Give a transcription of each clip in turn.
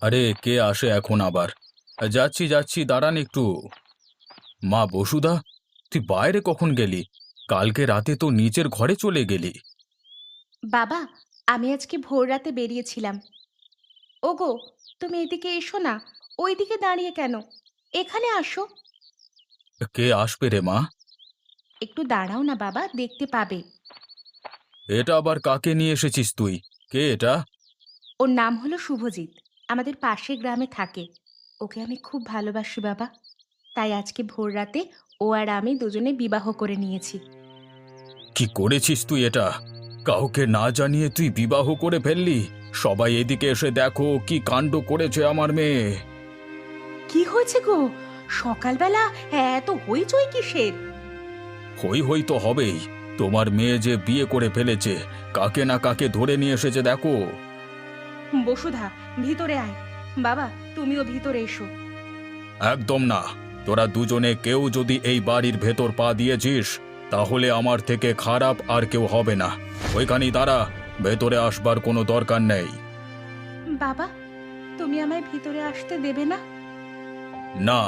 আরে কে আসে এখন আবার? যাচ্ছি যাচ্ছি, দাঁড়ান একটু। মা বসুধা, তুই বাইরে কখন গেলি? কালকে রাতে তো নিচের ঘরে চলে গেলি। বাবা, আমি আজকে ভোর রাতে বেরিয়েছিলাম। ওগো, তুমি এদিকে এসো না। ওইদিকে দাঁড়িয়ে কেন? এখানে আসো। কে আসবে রে মা? একটু দাঁড়াও না বাবা, দেখতে পাবে। এটা আবার কাকে নিয়ে এসেছিস তুই? কে এটা? ওর নাম হলো শুভজিৎ। আমাদের পাশের গ্রামে থাকে। ওকে আমি খুব ভালোবাসি বাবা। তাই আজকে ভোর রাতে ও আর আমি দুজনে বিবাহ করে নিয়েছি। কি করেছিস তুই এটা? কাউকে না জানিয়ে তুই বিবাহ করে ফেললি? সবাই এদিকে এসে দেখো কি কাণ্ড করেছে আমার মেয়ে। কি হয়েছে গো? সকালবেলা এত হইচই কিসের? হই হই তো হবেই। তোমার মেয়ে যে বিয়ে করে ফেলেছে, কাকে না কাকে ধরে নিয়ে এসেছে দেখো। বসুধা, ভিতরে আয়। বাবা, তুমিও ভিতরে এসো। একদম না। তোরা দুজনে কেউ যদি এই বাড়ির ভেতর পা দিয়েছিস, তাহলে আমার থেকে খারাপ আর কেউ হবে না। ওইখানেই দাঁড়া, ভেতরে আসবার কোনো দরকার নেই। বাবা, তুমি আমায় ভিতরে আসতে দেবে না? না,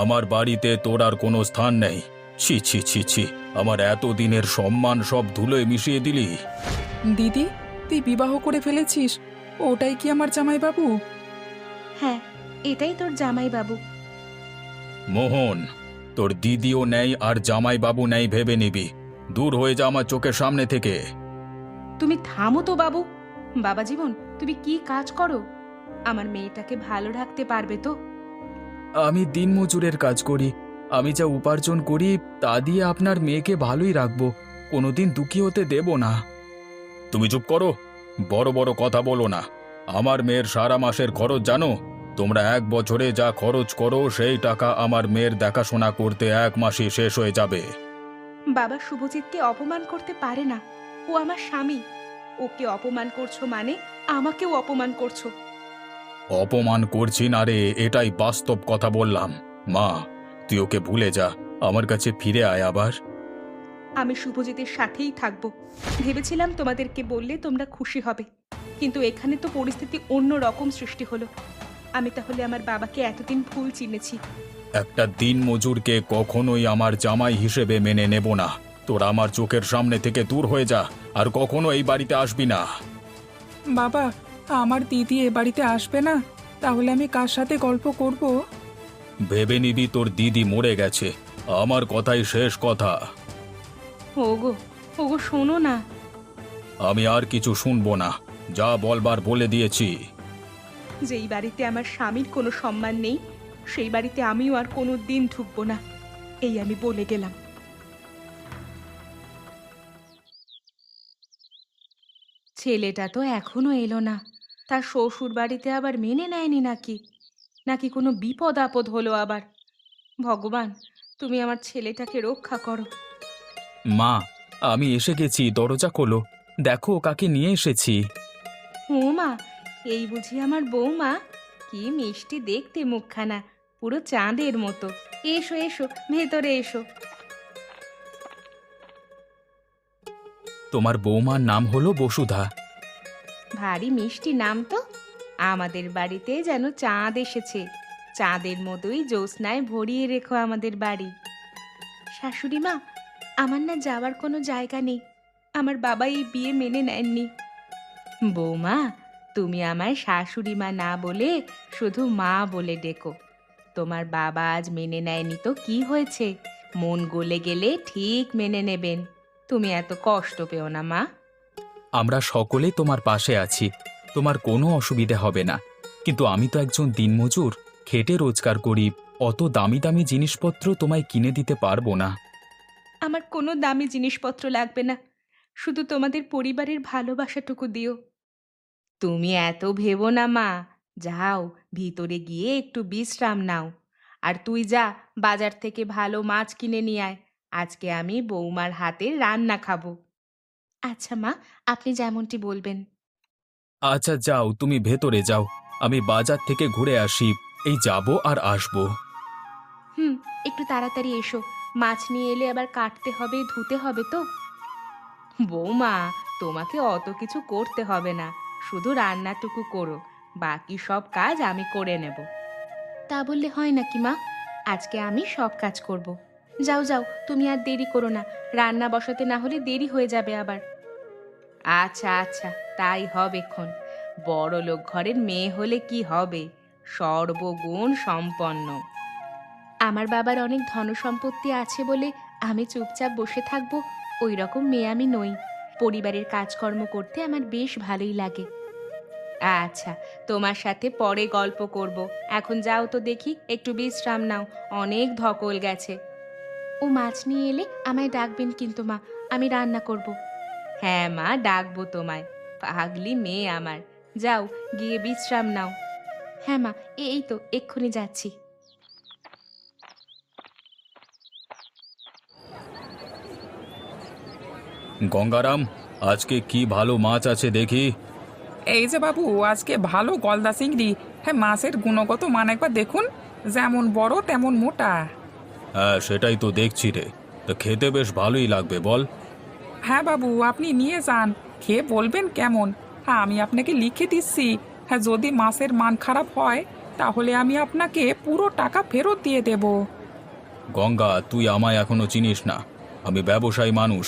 আমার বাড়িতে তোর আর কোনো স্থান নেই। ছি ছি ছি ছি, আমার এতদিনের সম্মান সব ধুলোয় মিশিয়ে দিলি। দিদি, তুই বিবাহ করে ফেলেছিস? ওটাই কি আমার জামাইবাবু? হ্যাঁ, এটাই তোর জামাই বাবু। মোহন, তোর দিদিও নেই আর জামাইবাবু নেই ভেবে নিবি। দূর হয়ে যা আমার চোখের সামনে থেকে। তুমি থামো তো বাবু। বাবা জীবন, তুমি কি কাজ করো? আমার মেয়েটাকে ভালো রাখতে পারবে তো? আমি দিনমজুরের কাজ করি। আমি যা উপার্জন করি তা দিয়ে আপনার মেয়েকে ভালোই রাখবো। কোনোদিন দুঃখী হতে দেব না। তুমি চুপ করো, বড় বড় কথা বলো না। আমার মেয়ের সারা মাসের খরচ জানো? তোমরা এক বছরে যা খরচ করো সেই টাকা আমার মেয়ের দেখাশোনা করতে এক মাসে শেষ হয়ে যাবে। বাবা শুভজিৎকে অপমান করতে পারে না। ও আমার স্বামী। ওকে অপমান করছো মানে আমাকেও অপমান করছো। অপমান করছি না রে, এটাই বাস্তব কথা বললাম। মা, তুই ওকে ভুলে যা, আমার কাছে ফিরে আয় আবার। আমি শুভজিতের সাথেই থাকবো। ভেবেছিলাম তোমাদেরকে বললে তোমরা খুশি হবে, কিন্তু এখানে তো পরিস্থিতি অন্য রকম সৃষ্টি হলো। আমি তাহলে আমার বাবাকে এতদিন ভুল চিনেছি। একটা দিন মজুরকে কখনোই আমার জামাই হিসেবে মেনে নেব না। তোরা আমার চোখের সামনে থেকে দূর হয়ে যা, আর কখনো এই বাড়িতে আসবি না। বাবা, আমার দিদি এ বাড়িতে আসবে না? তাহলে আমি কার সাথে গল্প করব? ভেবে নিবি তোর দিদি মরে গেছে, আমার কথাই শেষ কথা। ওগো, ওগো শোনো না। আমি আর কিছু শুনবো না, যা বলবার বলে দিয়েছি। যেই বাড়িতে আমার স্বামীর কোনো সম্মান নেই, সেই বাড়িতে আমিও আর কোনো দিন ঢুকবো না। এই আমি বলে গেলাম। ছেলেটা তো এখনো এলো না। তার শ্বশুর বাড়িতে আবার মেনে নেয়নি নাকি? নাকি কোনো বিপদ আপদ হলো আবার? ভগবান, তুমি আমার ছেলেটাকে রক্ষা করো। মা, আমি এসে গেছি, দরজা খোলো। দেখো কাকে নিয়ে এসেছি। ও মা, এই বুঝি আমার বৌমা? কি মিষ্টি দেখতে মুখখানা, পুরো চাঁদের মতো। এসো এসো, ভেতরে এসো। তোমার বৌমার নাম হলো বসুধা। ভারী মিষ্টি নাম তো। আমাদের বাড়িতে যেন চাঁদ এসেছে। চাঁদের মতোই জ্যোৎস্নায় ভরিয়ে রেখো আমাদের বাড়ি। শাশুড়ি মা, আমার না যাওয়ার কোনো জায়গা নেই। আমার বাবা এই বিয়ে মেনে নেননি। বৌমা, তুমি আমায় শাশুড়ি মা না বলে শুধু মা বলে ডেকো। তোমার বাবা আজ মেনে নেয়নি তো কি হয়েছে? মন গলে গেলে ঠিক মেনে নেবেন। তুমি এত কষ্ট পেও না মা। আমরা সকলে তোমার পাশে আছি। তোমার কোনো অসুবিধে হবে না। কিন্তু আমি তো একজন দিনমজুর, খেটে রোজগার করি। অত দামি দামি জিনিসপত্র তোমায় কিনে দিতে পারবো না। আমার কোনো দামি জিনিসপত্র লাগবে না। শুধু তোমাদের পরিবারের ভালোবাসাটুকু দিও। তুমি এত ভেবো না মা। যাও, ভিতরে গিয়ে একটু বিশ্রাম নাও। আর তুই যা, বাজার থেকে ভালো মাছ কিনে নিয়ে আয়। আজকে আমি বৌমার হাতের রান্না খাবো। আচ্ছা মা, আপনি যেমনটি বলবেন। আচ্ছা যাও, তুমি ভেতরে যাও। আমি বাজার থেকে ঘুরে আসি। এই যাব আর আসবো। হুম, একটু তাড়াতাড়ি এসো। মাছ নিয়ে এলে আবার কাটতে হবে, ধুতে হবে তো। বৌমা, তোমাকে অত কিছু করতে হবে না। শুধু রান্নাটুকু করো। বাকি সব কাজ আমি করে নেব। তা বললে হয় নাকি মা? আজকে আমি সব কাজ করব। যাও যাও, তুমি আর দেরি করো না, রান্না বসাতে না হলে দেরি হয়ে যাবে আবার। আচ্ছা আচ্ছা, তাই হবেক্ষণ। বড় লোক ঘরের মেয়ে হলে কি হবে, সর্বগুণ সম্পন্ন। আমার বাবার অনেক ধনসম্পত্তি আছে বলে আমি চুপচাপ বসে থাকবো ওই রকম মেয়ে আমি নই। পরিবারের কাজকর্ম করতে আমার বেশ ভালোই লাগে। আচ্ছা, তোমার সাথে পরে গল্প করব। এখন যাও তো দেখি, একটু বিশ্রাম নাও, অনেক ধকল গেছে। ও মাছ নিয়ে এলে আমায় ডাকবেন কিন্তু মা, আমি রান্না করব। হ্যাঁ মা, ডাকবো তোমায়। পাগলি মেয়ে আমার। যাও, গিয়ে বিশ্রাম নাও। হ্যাঁ মা, এই তো এক্ষুনি যাচ্ছি। গঙ্গারাম, আজকে কি ভালো মাছ আছে দেখি। এই যে বাবু, আজকে ভালো গলদা চিংড়ি। হ্যাঁ, মাছের গুণগত মান একবার দেখুন, যেমন বড় তেমন মোটা। হ্যাঁ, সেটাই তো দেখছি রে। তা খেতে বেশ ভালোই লাগবে বল। হ্যাঁ বাবু, আপনি নিয়ে যান, খেয়ে বলবেন কেমন। হ্যাঁ, আমি আপনাকে লিখে দিচ্ছি। হ্যাঁ, যদি মাছের মান খারাপ হয় তাহলে আমি আপনাকে পুরো টাকা ফেরত দিয়ে দেব। গঙ্গা, তুই আমায় এখনো চিনিস না। আমি ব্যবসায়ী মানুষ।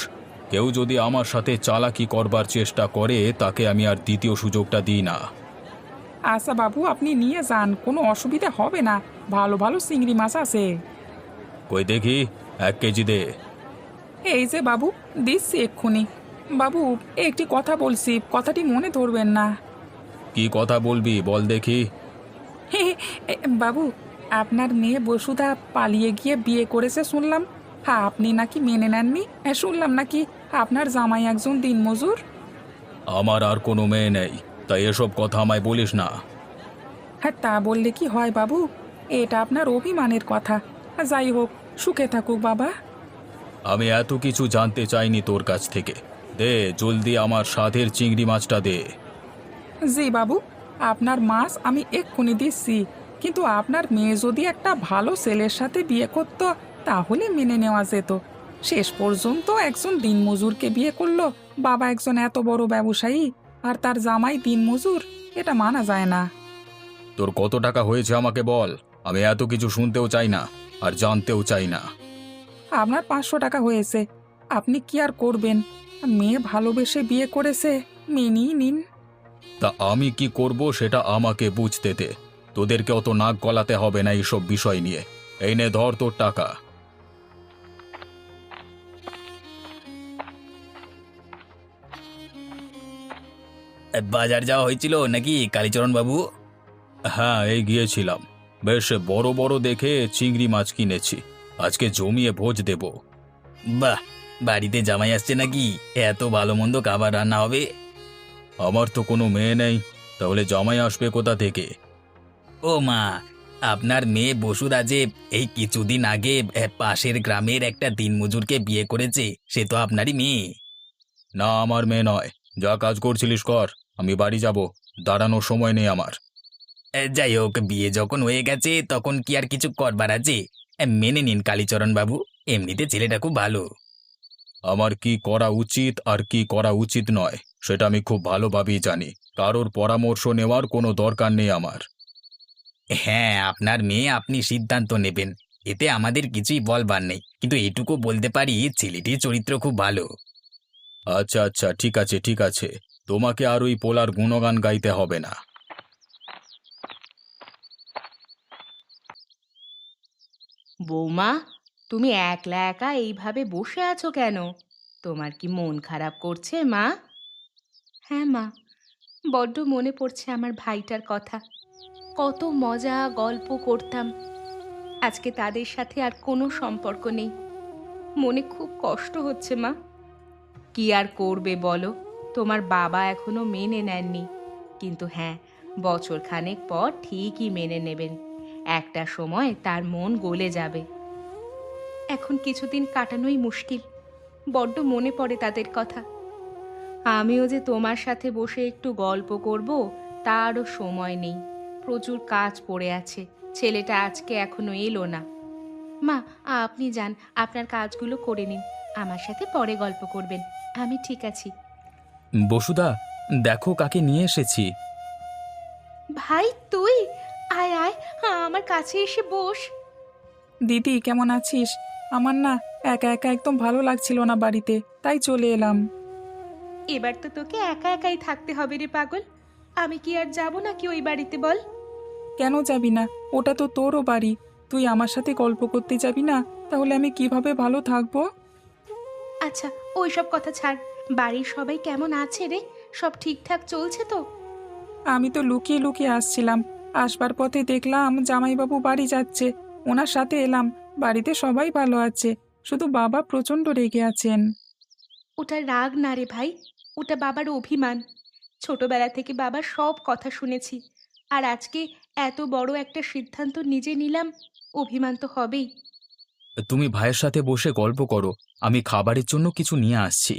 কেউ যদি আমার সাথে চালাকি করবার চেষ্টা করে তাকে আমি আর দ্বিতীয় সুযোগটা দিই না। আচ্ছা বাবু, আপনি নিয়ে যান, কোনো অসুবিধা হবে না। ভালো ভালো চিংড়ি মাছ আছে। কই দেখি, 1 কেজি দে। এই যে বাবু, দিচ্ছি এক্ষুনি। বাবু, একটি কথা বলছি, কথাটি মনে ধরবেন না। কি কথা বলবি বল দেখি। বাবু, আপনার মেয়ে বসুধা পালিয়ে গিয়ে বিয়ে করেছে শুনলাম। হ্যাঁ, আপনি নাকি মেনে নেননি। হ্যাঁ, শুনলাম নাকি আপনার জামাই একজন দিনমজুর। আমার আর কোনো মেয়ে নেই, তাই এসব কথা আমায় বলিস না। হ্যাঁ, তা বললে কি হয় বাবু? এটা আপনার অভিমানের কথা। যাই হোক, সুখে থাকুক বাবা। আমি এত কিছু জানতে চাইনি তোর কাছ থেকে। দে জলদি আমার সাধের চিংড়ি মাছটা দে। জি বাবু, আপনার মাছ আমি এক্ষুনি দিচ্ছি। কিন্তু আপনার মেয়ে যদি একটা ভালো ছেলের সাথে বিয়ে করত তাহলে মেনে নেওয়া যেত। শেষ পর্যন্ত একজন দিনমজুরকে বিয়ে করলো। বাবা একজন এত বড় ব্যবসায়ী আর তার জামাই দিনমজুর, এটা মানা যায় না। তোর কত টাকা হয়েছে আমাকে বল। আমি এত কিছু শুনতেও চাই না, আর জানতেও চাই না। আপনার 500 টাকা হয়েছে। আপনি কি আর করবেন? মেয়ে ভালোবেসে বিয়ে করেছে, মেনেই নিন। তা আমি কি করব সেটা আমাকে বুঝতে দে। তোদেরকে অত নাক গলাতে হবে না এইসব বিষয় নিয়ে। এই নে ধর তোর টাকা। বাজার যাওয়া হয়েছিল নাকি কালীচরণ বাবু? হ্যাঁ, এই গিয়েছিলাম। বেশ বড় বড় দেখে চিংড়ি মাছ কিনেছি। আজকে জমিয়ে ভোজ দেব। বাহ, বাড়িতে জামাই আসছে নাকি? এত ভালো মন্দ খাবার রান্না হবে। আমার তো কোনো মেয়ে নেই, তাহলে জামাই আসবে কোথা থেকে? ও মা, আপনার মেয়ে বসুধা যে এই কিছুদিন আগে পাশের গ্রামের একটা দিনমজুরকে বিয়ে করেছে, সে তো আপনারই মেয়ে। না, আমার মেয়ে নয়। যা কাজ করছিলিস কর, আমি বাড়ি যাব। দাঁড়ানোর সময় নেই আমার। যাই হোক, বিয়ে যখন হয়ে গেছে তখন কি আর কিছু করবার আছে? মেনে নিন কালীচরণ বাবু, এমনিতে ছেলেটা খুব ভালো। আমার কি করা উচিত আর কি করা উচিত নয় সেটা আমি খুব ভালোভাবেই জানি। কারোর পরামর্শ নেওয়ার কোনো দরকার নেই আমার। হ্যাঁ, আপনার মেয়ে, আপনি সিদ্ধান্ত নেবেন, এতে আমাদের কিছুই বলবার নেই। কিন্তু এটুকু বলতে পারি, ছেলেটির চরিত্র খুব ভালো। আচ্ছা আচ্ছা, ঠিক আছে ঠিক আছে। তোমাকে আর ওই পোলার গুণগান গাইতে হবে না। বৌমা, তুমি একলা একা এইভাবে বসে আছো কেন? তোমার কি মন খারাপ করছে মা? হ্যাঁ মা, বড্ড মনে পড়ছে আমার ভাইটার কথা। কত মজা গল্প করতাম, আজকে তাদের সাথে আর কোনো সম্পর্ক নেই। মনে খুব কষ্ট হচ্ছে মা। কি আর করবে বলো, তোমার বাবা এখনো মেনে নেননি। কিন্তু হ্যাঁ, বছর খানেক পর ঠিকই মেনে নেবেন। একটা সময় তার মন গলে যাবে। এখন কিছুদিন কাটানোই মুশকিল। বড্ড মনে পড়ে তাদের কথা। আমিও যে তোমার সাথে বসে একটু গল্প করব তারও সময় নেই। প্রচুর কাজ পড়ে আছে। ছেলেটা আজকে এখনো এলো না। মা, আপনি যান, আপনার কাজগুলো করে নিন। আমার সাথে পরে গল্প করবেন। আমি ঠিক আছি। বসুধা, দেখো কাকে নিয়ে এসেছি। ভাই তুই আয় আয়, আমার কাছে এসে বস। দিদি কেমন আছিস? আমার না একা একা একদম ভালো লাগছিল না বাড়িতে, তাই চলে এলাম। এবার তো তোকে একা একাই থাকতে হবে রে পাগল। আমি কি আর যাব নাকি ওই বাড়িতে বল? কেন যাবি না? ওটা তো তোরও বাড়ি। তুই আমার সাথে গল্প করতে যাবি না? তাহলে আমি কিভাবে ভালো থাকবো? আচ্ছা, ওইসব কথা ছাড়। বাড়ির সবাই কেমন আছে রে? সব ঠিকঠাক চলছে তো? আমি তো লুকিয়ে লুকিয়ে আসছিলাম, আসবার পথে দেখলাম জামাইবাবু বাড়ি যাচ্ছে, ওনার সাথে এলাম। বাড়িতে সবাই ভালো আছে, শুধু বাবা প্রচণ্ড রেগে আছেন। ওটা রাগ না রে ভাই, ওটা বাবার অভিমান। ছোটবেলা থেকে বাবার সব কথা শুনেছি, আর আজকে এত বড় একটা সিদ্ধান্ত নিজে নিলাম, অভিমান তো হবেই। তুমি ভাইয়ের সাথে বসে গল্প করো, আমি খাবারের জন্য কিছু নিয়ে আসছি।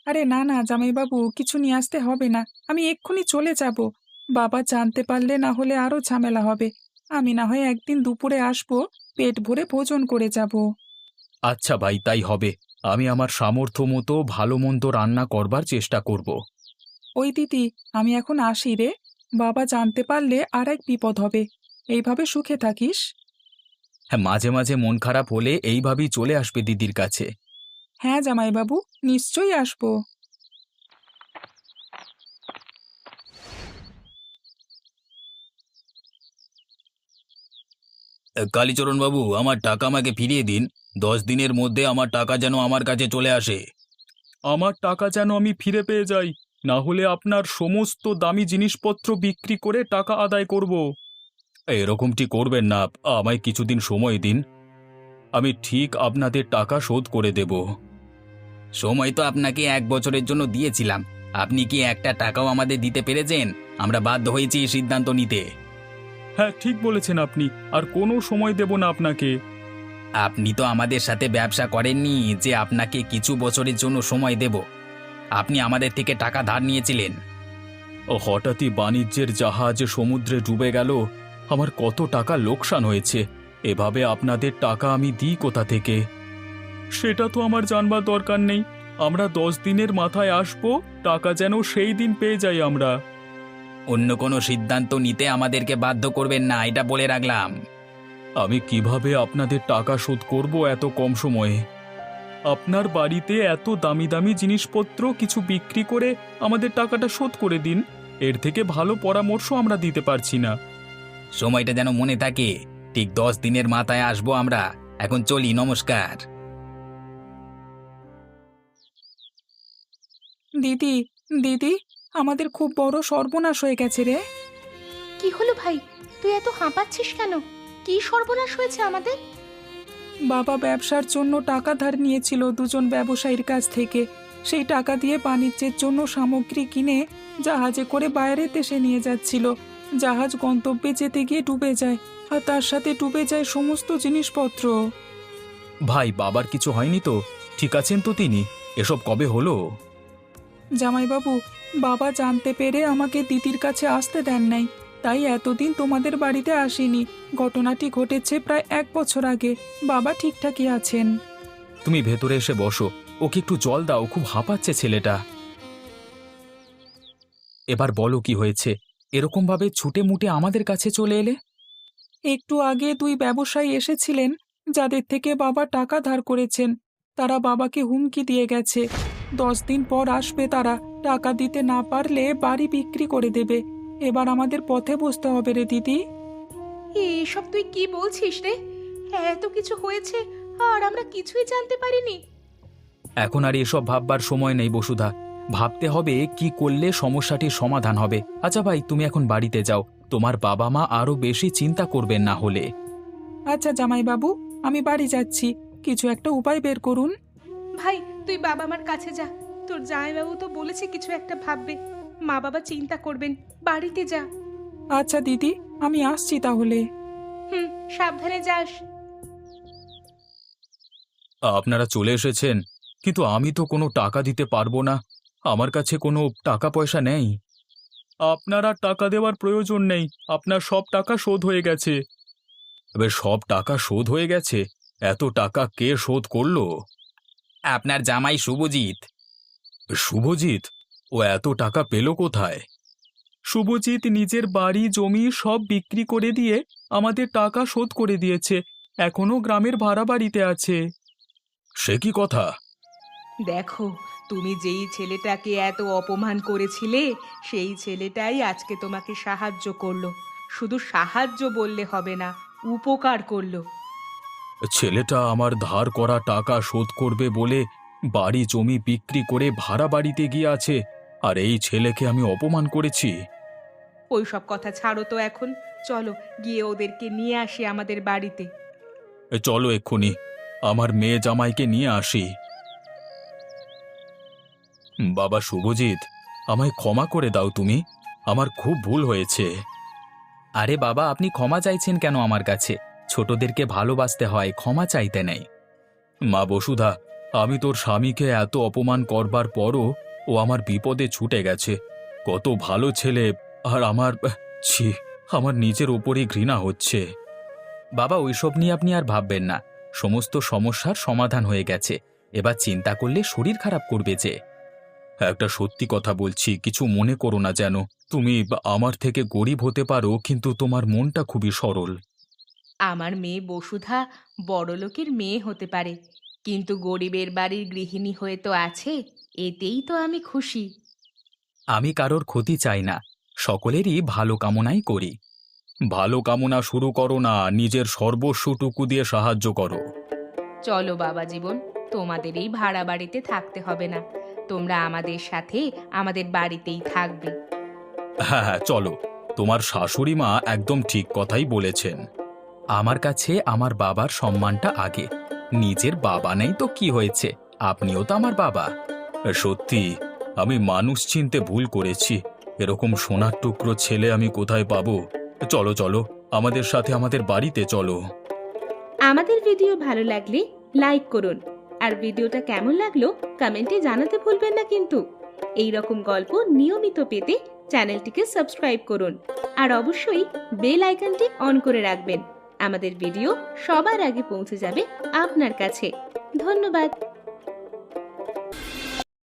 আরে না না জামাইবাবু, কিছু নিয়ে আসতে হবে না, আমি এক্ষুনি চলে যাব। বাবা জানতে পারলে না হলে আরও ঝামেলা হবে। আমি না হয় একদিন দুপুরে আসবো, পেট ভরে ভোজন করে যাব। আচ্ছা ভাই, তাই হবে। আমি আমার সামর্থ্য মতো ভালো মন্দ রান্না করবার চেষ্টা করব। ওই দিদি, আমি এখন আসি রে। বাবা জানতে পারলে আর এক বিপদ হবে। এইভাবে সুখে থাকিস। হ্যাঁ, মাঝে মাঝে মন খারাপ হলে এইভাবেই চলে আসবে দিদির কাছে। হ্যাঁ জামাইবাবু, নিশ্চয়ই আসবো। কালীচরণ বাবু, আমার টাকা আমাকে ফিরিয়ে দিন। 10 দিনের মধ্যে আমার টাকা যেন আমার কাছে চলে আসে। আমার টাকা যেন আমি ফিরে পেয়ে যাই, না হলে আপনার সমস্ত দামি জিনিসপত্র বিক্রি করে টাকা আদায় করব। এরকমটি করবেন না, আমায় কিছুদিন সময় দিন। আমি ঠিক আপনাদের টাকা শোধ করে দেব। সময় তো আপনাকে 1 বছরের জন্য দিয়েছিলাম। আপনি কি একটা টাকাও আমাদের দিতে পেরেছেন? আমরা বাধ্য হয়েছি এই সিদ্ধান্ত নিতে। হ্যাঁ, ঠিক বলেছেন আপনি, আর কোনো সময় দেব না আপনাকে। আপনি তো আমাদের সাথে ব্যবসা করেননি যে আপনাকে কিছু বছরের জন্য সময় দেব। আপনি আমাদের থেকে টাকা ধার নিয়েছিলেন। ও হঠাৎই বাণিজ্যের জাহাজ সমুদ্রে ডুবে গেল, আমার কত টাকা লোকসান হয়েছে। এভাবে আপনাদের টাকা আমি দিই কোথা থেকে? সেটা তো আমার জানবার দরকার নেই। আমরা 10 দিনের মাথায় আসবো, টাকা যেন সেই দিন পেয়ে যাই আমরা। অন্য কোনো সিদ্ধান্ত নিতে আমাদেরকে বাধ্য করবেন না, এটা বলে রাখলাম। আমি কিভাবে আপনাদের টাকা শোধ করব এত কম সময়ে? আপনার বাড়িতে এত দামি দামি জিনিসপত্র কিছু বিক্রি করে আমাদের টাকাটা শোধ করে দিন। এর থেকে ভালো পরামর্শ আমরা দিতে পারছি না। সময়টা যেন মনে থাকে, ঠিক 10 দিনের মাথায় আসবো আমরা। এখন চলি, নমস্কার। দিদি, দিদি, আমাদের খুব বড় সর্বনাশ হয়ে গেছে রে। কি হলো ভাই, তুই এত হাঁপাচ্ছিস কেন? কি সর্বনাশ হয়েছে আমাদের? বাবা ব্যবসার জন্য টাকা ধার নিয়েছিল দুজন ব্যবসায়ীর কাছ থেকে। সেই টাকা দিয়ে বাণিজ্যের জন্য সামগ্রী কিনে জাহাজে করে বাইরের দেশে নিয়ে যাচ্ছিল। জাহাজ গন্তব্যে যেতে গিয়ে ডুবে যায়, আর তার সাথে ডুবে যায় সমস্ত জিনিসপত্র। ভাই, বাবার কিছু হয়নি তো? ঠিক আছেন তো তিনি? এসব কবে হলো? জামাইবাবু, বাবা জানতে পেরে আমাকে দিদির কাছে আসতে দেন নাই, তাই এতদিন তোমাদের বাড়িতে আসিনি। ঘটনাটি ঘটেছে প্রায় 1 বছর আগে। বাবা ঠিকঠাকই আছেন। তুমি ভেতরে এসে বসো, ওকে একটু জল দাও, খুব হাঁপাচ্ছে ছেলেটা। এবার বলো কি হয়েছে? এরকম ভাবে ছুটে মুটে আমাদের কাছে চলে এলে? একটু আগে 2 ব্যবসায়ী এসেছিলেন, যাদের থেকে বাবা টাকা ধার করেছেন। তারা বাবাকে হুমকি দিয়ে গেছে, 10 দিন পর আসবে তারা। টাকা দিতে না পারলে বাড়ি বিক্রি করে দেবে। এবার আমাদের পথে বসতে হবে রে দিদি। এসব তুই কি বলছিস রে? এত কিছু হয়েছে আর আমরা কিছুই জানতে পারিনি। এখন আর এসব ভাববার সময় নেই বসুধা। ভাবতে হবে কি করলে সমস্যাটির সমাধান হবে। আচ্ছা ভাই, তুমি এখন বাড়িতে যাও, তোমার বাবা মা আরো বেশি চিন্তা করবেন না হলে। আচ্ছা জামাইবাবু, আমি বাড়ি যাচ্ছি, কিছু একটা উপায় বের করুন। ভাই তুই বাবা মার কাছে যা, তোর জামাইবাবু তো বলেছে কিছু একটা ভাববে। মা বাবা চিন্তা করবেন, বাড়িতে যা। আচ্ছা দিদি, আমি আসছি তাহলে। হুম, সাবধানে যাস। আপনারা চলে এসেছেন, কিন্তু আমি তো কোনো টাকা দিতে পারবো না। আমার কাছে কোনো টাকা পয়সা নেই। আপনার আর টাকা দেওয়ার প্রয়োজন নেই, আপনার সব টাকা শোধ হয়ে গেছে। এবার সব টাকা শোধ হয়ে গেছে? এত টাকা কে শোধ করলো? আপনার জামাই শুভজিৎ। শুভজিৎ? ও এত টাকা পেল কোথায়? শুভজিৎ নিজের বাড়ি জমি সব বিক্রি করে দিয়ে আমাদের টাকা শোধ করে দিয়েছে, এখনো গ্রামের ভাড়া বাড়িতে আছে। সে কি কথা? দেখো, তুমি যেই ছেলেটাকে এত অপমান করেছিলে সেই ছেলেটাই আজকে তোমাকে সাহায্য করলো। শুধু সাহায্য বললে হবে না, উপকার করলো। ছেলেটা আমার ধার করা টাকা শোধ করবে বলে বাড়ি জমি বিক্রি করে ভাড়া বাড়িতে গিয়ে আছে, আর এই ছেলেকে আমি অপমান করেছি? ওই সব কথা ছাড়ো তো এখন। চলো গিয়ে ওদেরকে নিয়ে আসি আমাদের বাড়িতে। চলো এক্ষুনি আমার মেয়ে জামাইকে নিয়ে আসি। বাবা শুভজিৎ, আমায় ক্ষমা করে দাও তুমি, আমার খুব ভুল হয়েছে। আরে বাবা, আপনি ক্ষমা চাইছেন কেন আমার কাছে? ছোটদেরকে ভালোবাসতে হয়, ক্ষমা চাইতে নেই। মা বসুধা, আমি তোর স্বামীকে এত অপমান করবার পরও ও আমার বিপদে ছুটে গেছে। কত ভালো ছেলে, আর ছি, আমার নিজের ওপরই ঘৃণা হচ্ছে। বাবা, ওইসব নিয়ে আপনি আর ভাববেন না, সমস্ত সমস্যার সমাধান হয়ে গেছে। এবার চিন্তা করলে শরীর খারাপ করবে যে। একটা সত্যি কথা বলছি, কিছু মনে করো না যেন। তুমি আমার থেকে গরিব হতে পারো, কিন্তু তোমার মনটা খুবই সরল। আমার মেয়ে বসুধা বড়লোকের মেয়ে হতে পারে, কিন্তু গরিবের বাড়ির গৃহিণী হয়ে তো আছে, এতেই তো আমি খুশি। আমি কারোর ক্ষতি চাই না, সকলেরই ভালো কামনাই করি। ভালো কামনা শুরু করো না, নিজের সর্বস্বটুকু দিয়ে সাহায্য করো। চলো বাবা জীবন, তোমাদের এই ভাড়া বাড়িতে থাকতে হবে না, তোমরা আমাদের সাথে আমাদের বাড়িতেই থাকবে। হ্যাঁ হ্যাঁ, চলো। তোমার শাশুড়ি মা একদম ঠিক কথাই বলেছেন। আমার কাছে আমার বাবার সম্মানটা আগে। নিজের বাবা নেই তো কি হয়েছে, আপনিও তো আমার বাবা। সত্যি, আমি মানুষ চিনতে ভুল করেছি। এরকম সোনার টুকরো ছেলে আমি কোথায় পাবো? চলো চলো, আমাদের সাথে আমাদের বাড়িতে চলো। আমাদের ভিডিও ভালো লাগলে লাইক করুন, আর ভিডিওটা কেমন লাগলো কমেন্টে জানাতে ভুলবেন না কিন্তু। এই রকম গল্প নিয়মিত পেতে চ্যানেলটিকে সাবস্ক্রাইব করুন, আর অবশ্যই বেল আইকনটি অন করে রাখবেন। আমাদের ভিডিও সবার আগে পৌঁছে যাবে আপনার কাছে। ধন্যবাদ।